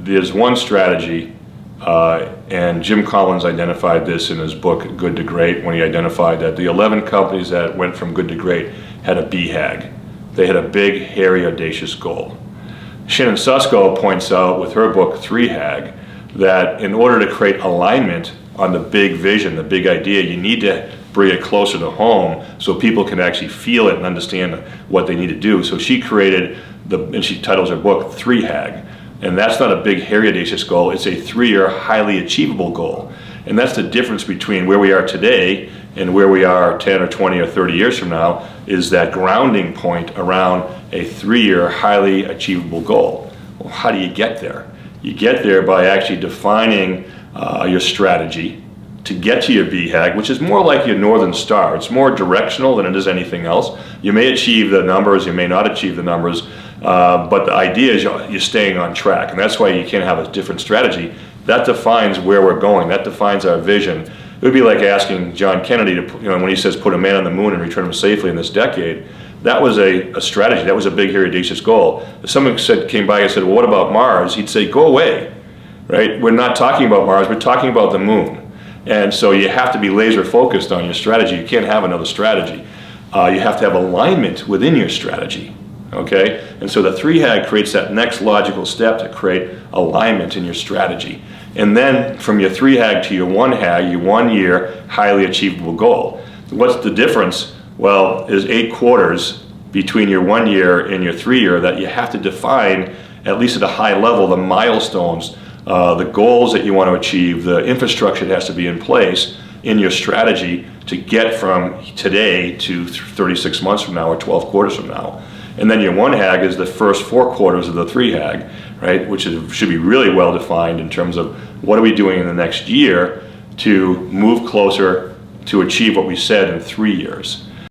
there's one strategy, and Jim Collins identified this in his book, Good to Great, when he identified that the 11 companies that went from good to great had a BHAG. They had a big, hairy, audacious goal. Shannon Susko points out with her book, 3HAG, that in order to create alignment on the big vision, the big idea, you need to bring it closer to home so people can actually feel it and understand what they need to do. So she created, and she titles her book, 3HAG. And that's not a big, hairy, audacious goal. It's a 3-year, highly achievable goal. And that's the difference between where we are today and where we are 10 or 20 or 30 years from now, is that grounding point around a 3-year, highly achievable goal. Well, how do you get there? You get there by actually defining your strategy to get to your BHAG, which is more like your Northern Star. It's more directional than it is anything else. You may achieve the numbers, you may not achieve the numbers, but the idea is you're staying on track, and that's why you can't have a different strategy. That defines where we're going. That defines our vision. It would be like asking John Kennedy to, when he says put a man on the moon and return him safely in this decade. That was a strategy. That was a big, hairy, audacious goal. If someone came by and said, well, what about Mars? He'd say, go away, right? We're not talking about Mars, we're talking about the moon. And so you have to be laser focused on your strategy. You can't have another strategy. You have to have alignment within your strategy, okay? And so the 3HAG creates that next logical step to create alignment in your strategy. And then from your 3HAG to your 1HAG, your 1 year, highly achievable goal. What's the difference? Well, there's 8 quarters between your 1 year and your 3 year that you have to define, at least at a high level, the milestones, the goals that you want to achieve, the infrastructure that has to be in place in your strategy to get from today to 36 months from now or 12 quarters from now. And then your 1HAG is the first 4 quarters of the 3HAG, right, which should be really well defined in terms of what are we doing in the next year to move closer to achieve what we said in 3 years.